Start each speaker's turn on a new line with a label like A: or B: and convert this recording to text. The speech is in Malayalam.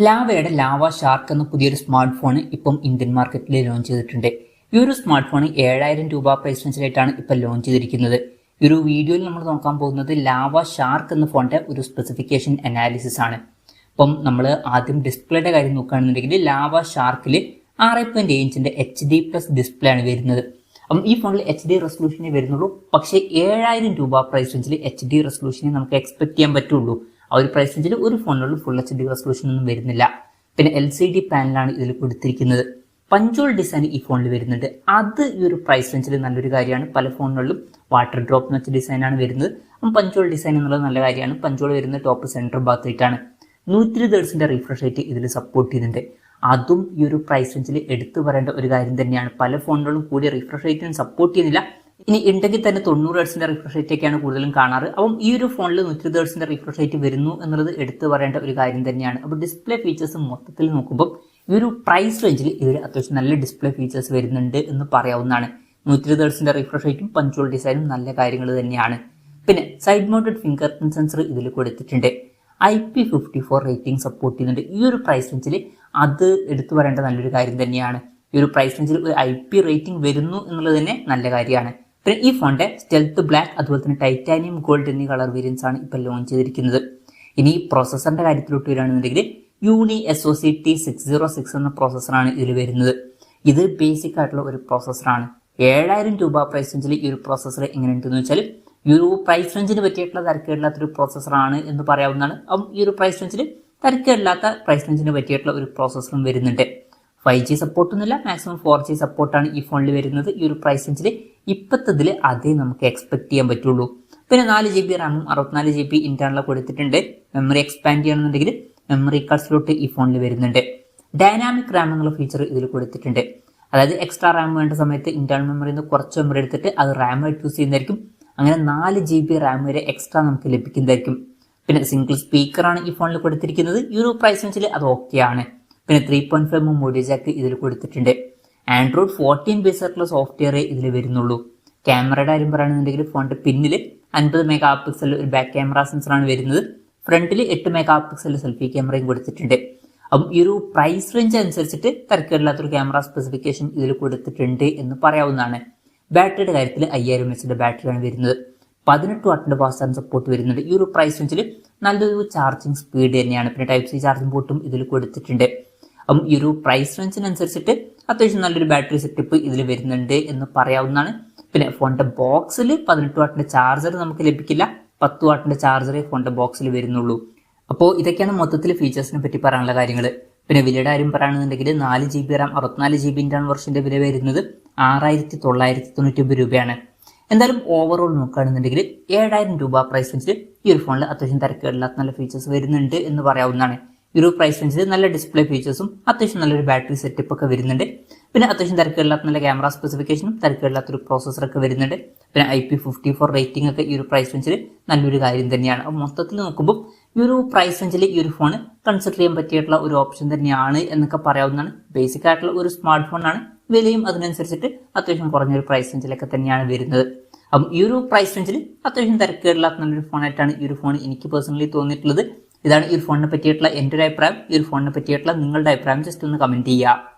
A: ലാവയുടെ ലാവ ഷാർക്ക് എന്ന പുതിയൊരു സ്മാർട്ട് ഫോൺ ഇപ്പം ഇന്ത്യൻ മാർക്കറ്റിൽ ലോഞ്ച് ചെയ്തിട്ടുണ്ട്. ഈ ഒരു സ്മാർട്ട് ഫോൺ 7,000 രൂപ പ്രൈസ് റേഞ്ചിലായിട്ടാണ് ഇപ്പം ലോഞ്ച് ചെയ്തിരിക്കുന്നത്. ഈ ഒരു വീഡിയോയിൽ നമ്മൾ നോക്കാൻ പോകുന്നത് ലാവ ഷാർക്ക് എന്ന ഫോണിന്റെ ഒരു സ്പെസിഫിക്കേഷൻ അനാലിസിസ് ആണ്. അപ്പം നമ്മൾ ആദ്യം ഡിസ്പ്ലേയുടെ കാര്യം നോക്കുകയാണെന്നുണ്ടെങ്കിൽ ലാവ ഷാർക്കിൽ 6.7 ഇഞ്ചിന്റെ HD+ ഡിസ്പ്ലേ ആണ് വരുന്നത്. അപ്പം ഈ ഫോണിൽ HD റെസൊല്യൂഷനേ വരുന്നുള്ളൂ. പക്ഷേ 7,000 രൂപ പ്രൈസ് റേഞ്ചിൽ HD റെസൊല്യൂഷനെ നമുക്ക് എക്സ്പെക്ട് ചെയ്യാൻ പറ്റുള്ളൂ. ആ ഒരു പ്രൈസ് റേഞ്ചിൽ ഒരു ഫോണിലുള്ള ഫുൾ HD റെസൊല്യൂഷൻ ഒന്നും വരുന്നില്ല. പിന്നെ LCD പാനലാണ് ഇതിൽ കൊടുത്തിരിക്കുന്നത്. പഞ്ചോൾ ഡിസൈൻ ഈ ഫോണിൽ വരുന്നുണ്ട്. അത് ഈ ഒരു പ്രൈസ് റേഞ്ചിൽ നല്ലൊരു കാര്യമാണ്. പല ഫോണുകളിലും വാട്ടർ ഡ്രോപ്പ് എന്ന് വെച്ച ഡിസൈനാണ് വരുന്നത്. അപ്പം പഞ്ചോൾ ഡിസൈൻ എന്നുള്ളത് നല്ല കാര്യമാണ്. പഞ്ചോൾ വരുന്നത് ടോപ്പ് സെൻറ്റർ ഭാഗത്തായിട്ടാണ്. 120 Hz റിഫ്രഷ് റേറ്റ് ഇതിൽ സപ്പോർട്ട് ചെയ്യുന്നുണ്ട്. അതും ഈ ഒരു പ്രൈസ് റേഞ്ചിൽ എടുത്തു പറയേണ്ട ഒരു കാര്യം തന്നെയാണ്. പല ഫോണുകളും കൂടി റിഫ്രഷ് റേറ്റിന് സപ്പോർട്ട് ചെയ്യുന്നില്ല. ഇനി ഉണ്ടെങ്കിൽ തന്നെ 90 Hz റിഫ്രഷ് റേറ്റ് ഒക്കെയാണ് കൂടുതലും കാണാറ്. അപ്പം ഈ ഒരു ഫോണിൽ 120 Hz റിഫ്രഷ് റേറ്റ് വരുന്നു എന്നുള്ളത് എടുത്തു പറയേണ്ട ഒരു കാര്യം തന്നെയാണ്. അപ്പോൾ ഡിസ്പ്ലേ ഫീച്ചേഴ്സ് മൊത്തത്തിൽ നോക്കുമ്പോൾ ഈ ഒരു പ്രൈസ് റേഞ്ചിൽ ഇതിൽ അത്യാവശ്യം നല്ല ഡിസ്പ്ലേ ഫീച്ചേഴ്സ് വരുന്നുണ്ട് എന്ന് പറയാവുന്നതാണ്. 120 Hz റിഫ്രഷ് റേറ്റും പഞ്ചോൾ ഡിസൈനും നല്ല കാര്യങ്ങൾ തന്നെയാണ്. പിന്നെ side mounted finger print sensor ഇതിൽ കൊടുത്തിട്ടുണ്ട്. IP54 റേറ്റിംഗ് സപ്പോർട്ട് ചെയ്യുന്നുണ്ട്. ഈ ഒരു പ്രൈസ് റേഞ്ചിൽ അത് എടുത്തു പറയേണ്ട നല്ലൊരു കാര്യം തന്നെയാണ്. ഈ ഒരു പ്രൈസ് റേഞ്ചിൽ ഒരു IP റേറ്റിംഗ് വരുന്നു എന്നുള്ളത് തന്നെ നല്ല കാര്യമാണ്. പിന്നെ ഈ ഫോണിന്റെ സ്റ്റെൽത്ത് ബ്ലാക്ക് അതുപോലെ തന്നെ ടൈറ്റാനിയം ഗോൾഡ് എന്നീ കളർ വേരിയൻസ് ആണ് ഇപ്പോൾ ലോഞ്ച് ചെയ്തിരിക്കുന്നത്. ഇനി പ്രോസസറിന്റെ കാര്യത്തിലോട്ട് വരികയാണെന്നുണ്ടെങ്കിൽ യൂണി SoC T606 എന്ന പ്രോസസറാണ് ഇതിൽ വരുന്നത്. ഇത് ബേസിക് ആയിട്ടുള്ള ഒരു പ്രോസസറാണ്. 7,000 രൂപ പ്രൈസ് റേഞ്ചിൽ ഈ ഒരു പ്രോസസർ എങ്ങനെയുണ്ടെന്ന് വെച്ചാൽ ഈ ഒരു പ്രൈസ് റേഞ്ചിന് പറ്റിയിട്ടുള്ള തരക്കേടില്ലാത്തൊരു പ്രോസസറാണ് എന്ന് പറയാവുന്നതാണ്. അപ്പം ഈ ഒരു പ്രൈസ് റേഞ്ചിൽ തരക്കേടില്ലാത്ത പ്രൈസ് റേഞ്ചിന് പറ്റിയിട്ടുള്ള ഒരു പ്രോസസറും വരുന്നുണ്ട്. 5G സപ്പോർട്ടൊന്നുമില്ല, മാക്സിമം 4G സപ്പോർട്ടാണ് ഈ ഫോണിൽ വരുന്നത്. ഈ ഒരു പ്രൈസ് റേഞ്ചിൽ ഇപ്പത്തതിൽ അതേ നമുക്ക് എക്സ്പെക്ട് ചെയ്യാൻ പറ്റുള്ളൂ. പിന്നെ 4GB റാമും 64GB ഇന്റേണൽ കൊടുത്തിട്ടുണ്ട്. മെമ്മറി എക്സ്പാൻഡ് ചെയ്യണമെന്നുണ്ടെങ്കിൽ മെമ്മറി കാർഡ് സ്ലോട്ട് ഈ ഫോണിൽ വരുന്നുണ്ട്. ഡൈനാമിക് റാം എന്നുള്ള ഫീച്ചർ ഇതിൽ കൊടുത്തിട്ടുണ്ട്. അതായത് എക്സ്ട്രാ റാം വേണ്ട സമയത്ത് ഇന്റേണൽ മെമ്മറിയിൽ നിന്ന് കുറച്ച് മെമ്മറി എടുത്തിട്ട് അത് റാം ആയിട്ട് യൂസ് ചെയ്യുന്നതായിരിക്കും. അങ്ങനെ 4GB റാം വരെ എക്സ്ട്രാ നമുക്ക് ലഭിക്കുന്നതായിരിക്കും. പിന്നെ സിംഗിൾ സ്പീക്കറാണ് ഈ ഫോണിൽ കൊടുത്തിരിക്കുന്നത്. ഈ ഒരു പ്രൈസ് റേഞ്ചിൽ അത് ഓക്കെയാണ്. പിന്നെ 3.5 ഓഡിയോ ജാക്ക് ഇതിൽ കൊടുത്തിട്ടുണ്ട്. ആൻഡ്രോയിഡ് 14 ബേസ് ആയിട്ടുള്ള സോഫ്റ്റ്വെയർ ഇതിൽ വരുന്നുള്ളൂ. ക്യാമറയുടെ കാര്യം പറയുകയാണെന്നുണ്ടെങ്കിൽ ഫോണിന്റെ പിന്നിൽ 50 മെഗാ പിക്സൽ ഒരു ബാക്ക് ക്യാമറ സെൻസറാണ് വരുന്നത്. ഫ്രണ്ടിൽ 8 മെഗാ പിക്സൽ സെൽഫി ക്യാമറയും കൊടുത്തിട്ടുണ്ട്. അപ്പം ഈ ഒരു പ്രൈസ് റേഞ്ച് അനുസരിച്ചിട്ട് തരക്കേടില്ലാത്തൊരു ക്യാമറ സ്പെസിഫിക്കേഷൻ ഇതിൽ കൊടുത്തിട്ടുണ്ട് എന്ന് പറയാവുന്നതാണ്. ബാറ്ററിയുടെ കാര്യത്തിൽ 5000 mAh ബാറ്ററിയാണ് വരുന്നത്. 18 വാട്ടിന്റെ ഫാസ്റ്റ് ചാർജിംഗ് സപ്പോർട്ട് വരുന്നുണ്ട്. ഈ ഒരു പ്രൈസ് റേഞ്ചിൽ നല്ലൊരു ചാർജിങ് സ്പീഡ് തന്നെയാണ്. പിന്നെ Type-C ചാർജിംഗ് പോർട്ടും ഇതിൽ കൊടുത്തിട്ടുണ്ട്. അപ്പം ഈ ഒരു പ്രൈസ് റേഞ്ചിനനുസരിച്ചിട്ട് അത്യാവശ്യം നല്ലൊരു ബാറ്ററി സെറ്റപ്പ് ഇതിൽ വരുന്നുണ്ട് എന്ന് പറയാവുന്നതാണ്. പിന്നെ ഫോണിന്റെ ബോക്സിൽ 18 വാട്ടിന്റെ ചാർജർ നമുക്ക് ലഭിക്കില്ല. 10 വാട്ടിന്റെ ചാർജറേ ഫോണിന്റെ ബോക്സിൽ വരുന്നുള്ളൂ. അപ്പോൾ ഇതൊക്കെയാണ് മൊത്തത്തിൽ ഫീച്ചേഴ്സിനെ പറ്റി പറയാനുള്ള കാര്യങ്ങൾ. പിന്നെ വിലയുടെ കാര്യം പറയുകയാണെന്നുണ്ടെങ്കിൽ 4GB റാം 64GB ഇന്റേണൽ വെർഷന്റെ വില വരുന്നത് 6,999 രൂപയാണ്. എന്തായാലും ഓവറോൾ നോക്കുകയാണെന്നുണ്ടെങ്കിൽ 7,000 രൂപ പ്രൈസ് റേഞ്ചിൽ ഈ ഒരു ഫോണിൽ അത്യാവശ്യം തിരക്കേടില്ലാത്ത നല്ല ഫീച്ചേഴ്സ് വരുന്നുണ്ട് എന്ന് പറയാവുന്നതാണ്. ഈ ഒരു പ്രൈസ് റേഞ്ചിൽ നല്ല ഡിസ്പ്ലേ ഫീച്ചേഴ്സും അത്യാവശ്യം നല്ലൊരു ബാറ്ററി സെറ്റപ്പ് ഒക്കെ വരുന്നുണ്ട്. പിന്നെ അത്യാവശ്യം തിരക്കേടില്ലാത്ത നല്ല ക്യാമറ സ്പെസിഫിക്കേഷനും തിരക്കേടില്ലാത്തൊരു പ്രോസസറൊക്കെ വരുന്നുണ്ട്. പിന്നെ IP54 റേറ്റിംഗ് ഒക്കെ ഈ ഒരു പ്രൈസ് റേഞ്ചിൽ നല്ലൊരു കാര്യം തന്നെയാണ്. അപ്പോൾ മൊത്തത്തിൽ നോക്കുമ്പോൾ ഈ ഒരു പ്രൈസ് റേഞ്ചിൽ ഈ ഒരു ഫോൺ കൺസിഡർ ചെയ്യാൻ പറ്റിയിട്ടുള്ള ഒരു ഓപ്ഷൻ തന്നെയാണ് എന്നൊക്കെ പറയാവുന്നതാണ്. ബേസിക് ആയിട്ടുള്ള ഒരു സ്മാർട്ട് ഫോണാണ്. വിലയും അതിനനുസരിച്ചിട്ട് അത്യാവശ്യം കുറഞ്ഞൊരു പ്രൈസ് റേഞ്ചിലൊക്കെ തന്നെയാണ് വരുന്നത്. അപ്പം ഈ ഒരു പ്രൈസ് റേഞ്ചിൽ അത്യാവശ്യം തിരക്കേടില്ലാത്ത നല്ലൊരു ഫോണായിട്ടാണ് ഈ ഒരു ഫോൺ എനിക്ക് പേഴ്സണലി തോന്നിയിട്ടുള്ളത്. ഇതാണ് ഈ ഒരു ഫോണിനെ പറ്റിയിട്ടുള്ള എൻ്റെ ഒരു അഭിപ്രായം. ഈ ഒരു ഫോണിനെ പറ്റിയിട്ടുള്ള നിങ്ങളുടെ അഭിപ്രായം ജസ്റ്റ് ഒന്ന് കമന്റ് ചെയ്യുക.